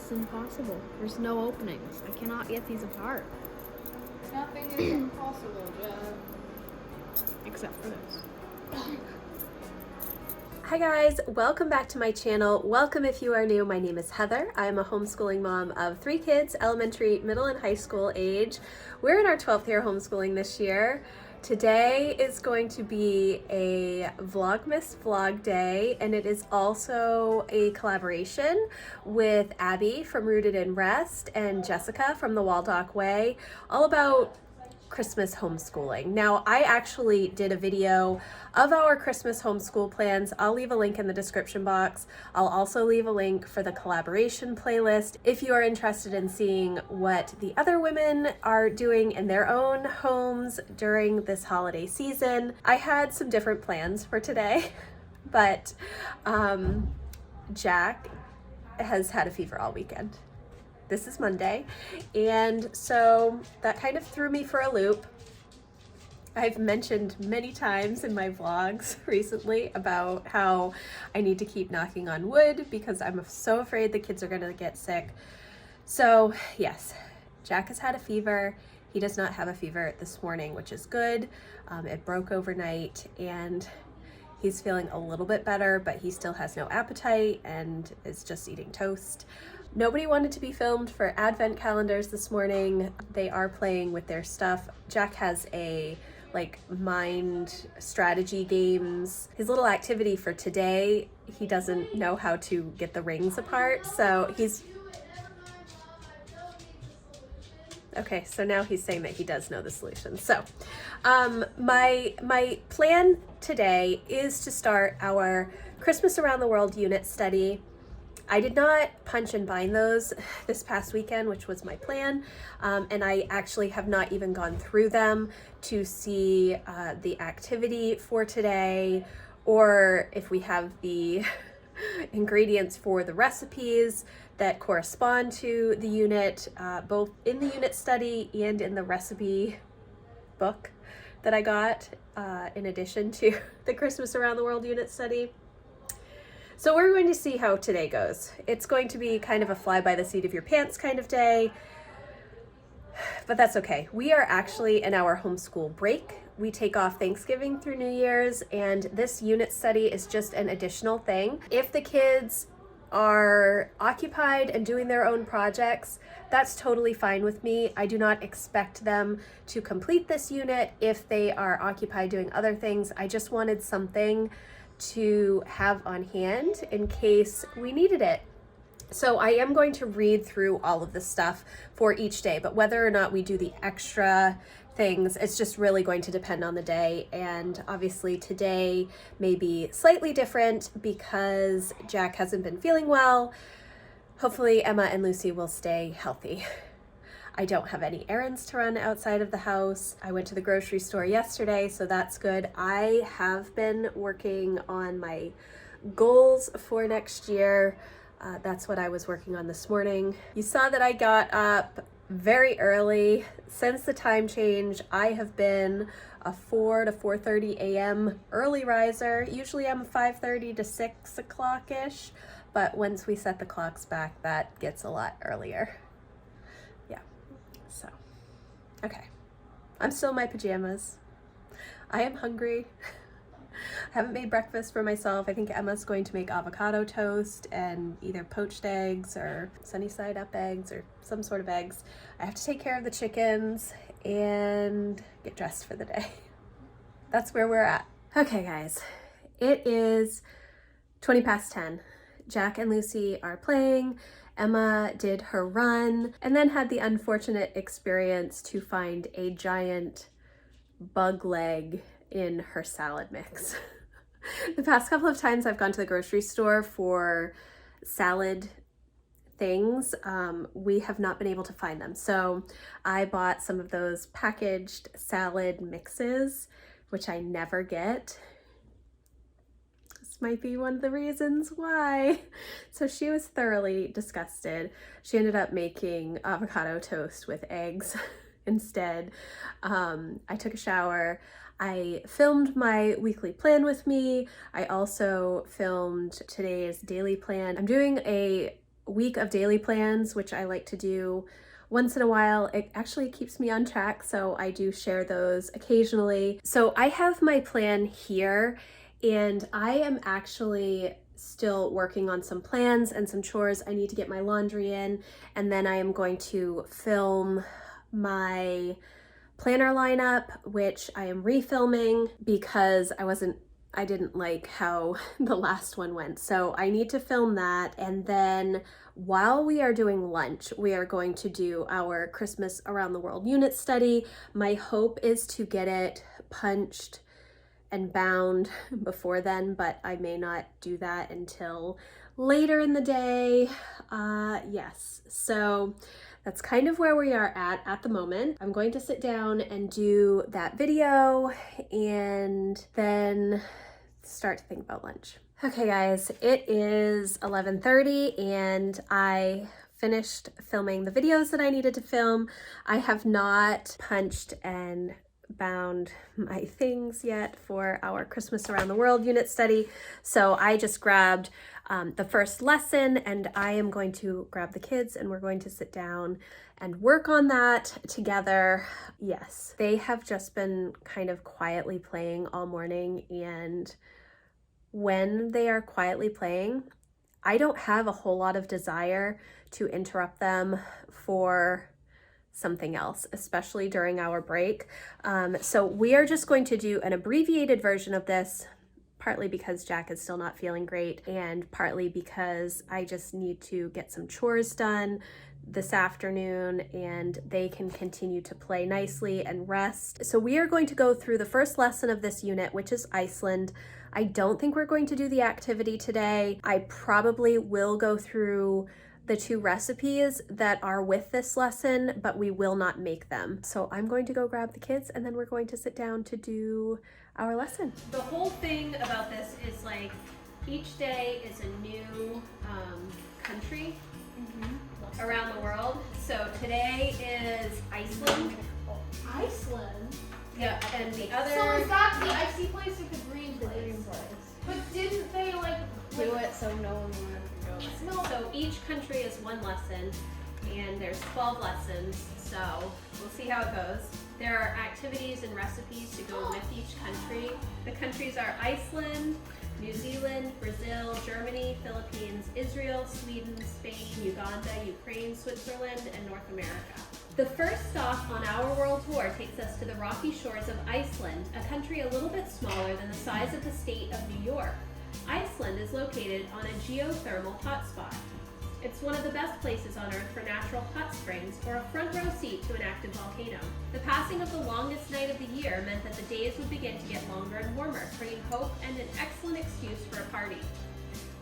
is impossible. There's no openings. I cannot get these apart. Nothing is impossible, Jen. Except for this. Hi guys, welcome back to my channel. Welcome if you are new. My name is Heather. I'm a homeschooling mom of 3 kids, elementary, middle, and high school age. We're in our 12th year homeschooling this year. Today is going to be a Vlogmas vlog day, and it is also a collaboration with Abby from Rooted in Rest and Jessica from the Waldock Way, all about Christmas homeschooling. Now, I actually did a video of our Christmas homeschool plans. I'll leave a link in the description box. I'll also leave a link for the collaboration playlist if you are interested in seeing what the other women are doing in their own homes during this holiday season. I had some different plans for today, but Jack has had a fever all weekend. This is Monday, and so that kind of threw me for a loop. I've mentioned many times in my vlogs recently about how I need to keep knocking on wood because I'm so afraid the kids are going to get sick. So yes, Jack has had a fever. He does not have a fever this morning, which is good. It broke overnight and he's feeling a little bit better, but he still has no appetite and is just eating toast. Nobody wanted to be filmed for advent calendars this morning. They are playing with their stuff. Jack has a mind strategy games. His little activity for today, he doesn't know how to get the rings apart, so okay, so now he's saying that he does know the solution. So my plan today is to start our Christmas Around the World unit study. I did not punch and bind those this past weekend, which was my plan, and I actually have not even gone through them to see the activity for today, or if we have the ingredients for the recipes that correspond to the unit, both in the unit study and in the recipe book that I got in addition to the Christmas Around the World unit study. So we're going to see how today goes. It's going to be kind of a fly by the seat of your pants kind of day, but that's okay. We are actually in our homeschool break. We take off Thanksgiving through New Year's, and this unit study is just an additional thing. If the kids are occupied and doing their own projects, that's totally fine with me. I do not expect them to complete this unit if they are occupied doing other things. I just wanted something to have on hand in case we needed it. So I am going to read through all of this stuff for each day, but whether or not we do the extra things, it's just really going to depend on the day. And obviously today may be slightly different because Jack hasn't been feeling well. Hopefully Emma and Lucy will stay healthy. I don't have any errands to run outside of the house. I went to the grocery store yesterday, so that's good. I have been working on my goals for next year. That's what I was working on this morning. You saw that I got up very early. Since the time change, I have been a 4 to 4:30 a.m. early riser. Usually I'm 5:30 to 6 o'clock-ish, but once we set the clocks back, that gets a lot earlier. So, okay, I'm still in my pajamas. I am hungry. I haven't made breakfast for myself. I think Emma's going to make avocado toast and either poached eggs or sunny side up eggs or some sort of eggs. I have to take care of the chickens and get dressed for the day. That's where we're at. Okay, guys, it is 20 past 10. Jack and Lucy are playing. Emma did her run and then had the unfortunate experience to find a giant bug leg in her salad mix. The past couple of times I've gone to the grocery store for salad things, we have not been able to find them. So I bought some of those packaged salad mixes, which I never get. Might be one of the reasons why. So she was thoroughly disgusted. She ended up making avocado toast with eggs instead. I took a shower. I filmed my weekly plan with me. I also filmed today's daily plan. I'm doing a week of daily plans, which I like to do once in a while. It actually keeps me on track, so I do share those occasionally. So I have my plan here, and I am actually still working on some plans and some chores. I need to get my laundry in, and then I am going to film my planner lineup, which I am refilming because I didn't like how the last one went. So I need to film that. And then while we are doing lunch, we are going to do our Christmas Around the World unit study. My hope is to get it punched and bound before then, but I may not do that until later in the day. Yes, so that's kind of where we are at the moment. I'm going to sit down and do that video and then start to think about lunch. Okay guys, it is 11:30 and I finished filming the videos that I needed to film. I have not punched and bound my things yet for our Christmas Around the World unit study. So I just grabbed the first lesson, and I am going to grab the kids and we're going to sit down and work on that together. Yes, they have just been kind of quietly playing all morning, and when they are quietly playing, I don't have a whole lot of desire to interrupt them for something else, especially during our break. So we are just going to do an abbreviated version of this, partly because Jack is still not feeling great and partly because I just need to get some chores done this afternoon and they can continue to play nicely and rest. So we are going to go through the first lesson of this unit, which is Iceland. I don't think we're going to do the activity today. I probably will go through the 2 recipes that are with this lesson, but we will not make them. So I'm going to go grab the kids and then we're going to sit down to do our lesson. The whole thing about this is like each day is a new country around the world. So today is Iceland. Iceland? Yeah, and the other... So is that the icy place or the green place? But didn't they Do it so no one will have to go. No. So each country is 1 lesson, and there's 12 lessons, so we'll see how it goes. There are activities and recipes to go with each country. The countries are Iceland, New Zealand, Brazil, Germany, Philippines, Israel, Sweden, Spain, Uganda, Ukraine, Switzerland, and North America. The first stop on our world tour takes us to the rocky shores of Iceland, a country a little bit smaller than the size of the state of New York. Iceland is located on a geothermal hotspot. It's one of the best places on Earth for natural hot springs or a front row seat to an active volcano. The passing of the longest night of the year meant that the days would begin to get longer and warmer, bringing hope and an excellent excuse for a party.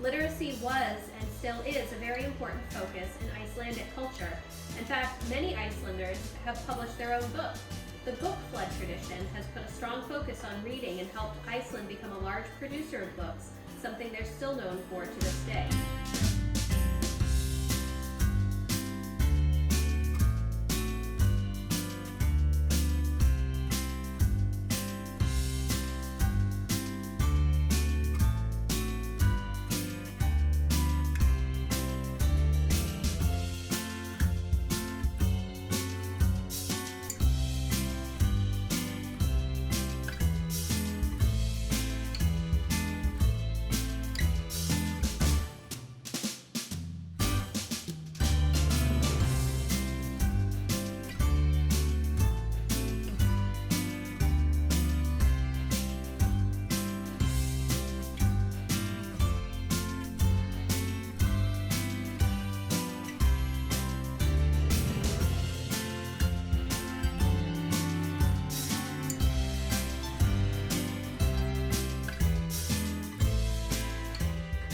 Literacy was and still is a very important focus in Icelandic culture. In fact, many Icelanders have published their own books. The book flood tradition has put a strong focus on reading and helped Iceland become a large producer of books, something they're still known for to this day.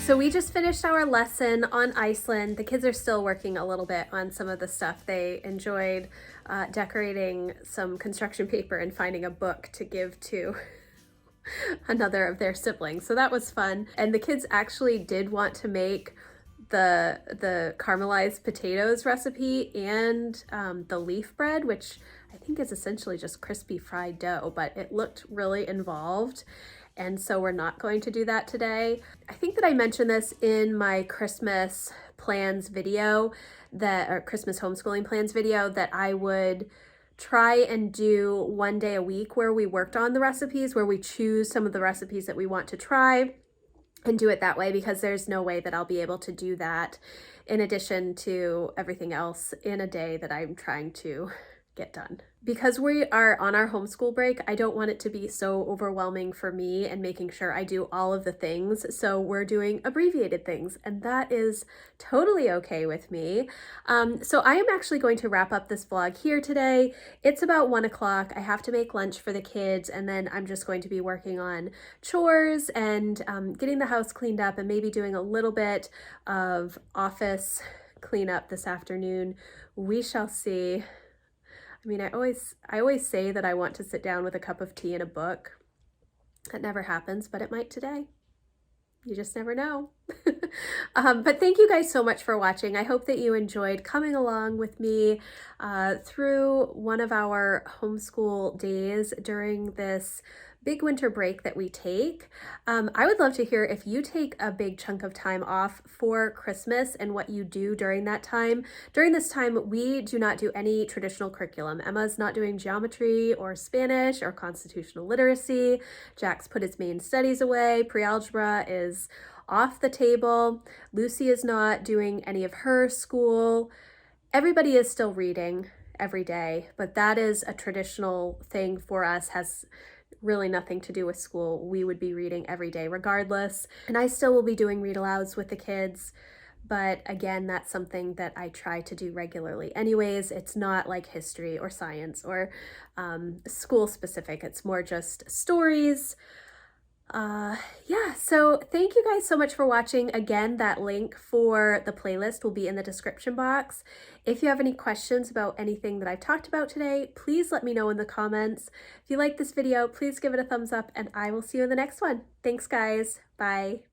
So we just finished our lesson on Iceland. The kids are still working a little bit on some of the stuff. They enjoyed decorating some construction paper and finding a book to give to another of their siblings. So that was fun. And the kids actually did want to make the caramelized potatoes recipe and the leaf bread, which I think is essentially just crispy fried dough, but it looked really involved. And so we're not going to do that today. I think that I mentioned this in my Christmas plans video or Christmas homeschooling plans video that I would try and do one day a week where we worked on the recipes, where we choose some of the recipes that we want to try and do it that way, because there's no way that I'll be able to do that in addition to everything else in a day that I'm trying to get done. Because we are on our homeschool break, I don't want it to be so overwhelming for me and making sure I do all of the things. So we're doing abbreviated things, and that is totally okay with me. So I am actually going to wrap up this vlog here today. It's about 1 o'clock. I have to make lunch for the kids, and then I'm just going to be working on chores and getting the house cleaned up, and maybe doing a little bit of office cleanup this afternoon. We shall see. I mean, I always say that I want to sit down with a cup of tea and a book. That never happens, but it might today. You just never know. But thank you guys so much for watching. I hope that you enjoyed coming along with me through one of our homeschool days during this big winter break that we take. I would love to hear if you take a big chunk of time off for Christmas and what you do during that time. During this time, we do not do any traditional curriculum. Emma's not doing geometry or Spanish or constitutional literacy. Jack's put his main studies away. Pre-algebra is off the table. Lucy is not doing any of her school. Everybody is still reading every day, but that is a traditional thing for us, has really nothing to do with school. We would be reading every day regardless. And I still will be doing read alouds with the kids. But again, that's something that I try to do regularly anyways. It's not like history or science or school specific. It's more just stories. Yeah, so thank you guys so much for watching. Again, that link for the playlist will be in the description box. If you have any questions about anything that I've talked about today, please let me know in the comments. If you like this video, please give it a thumbs up, and I will see you in the next one. Thanks, guys. Bye.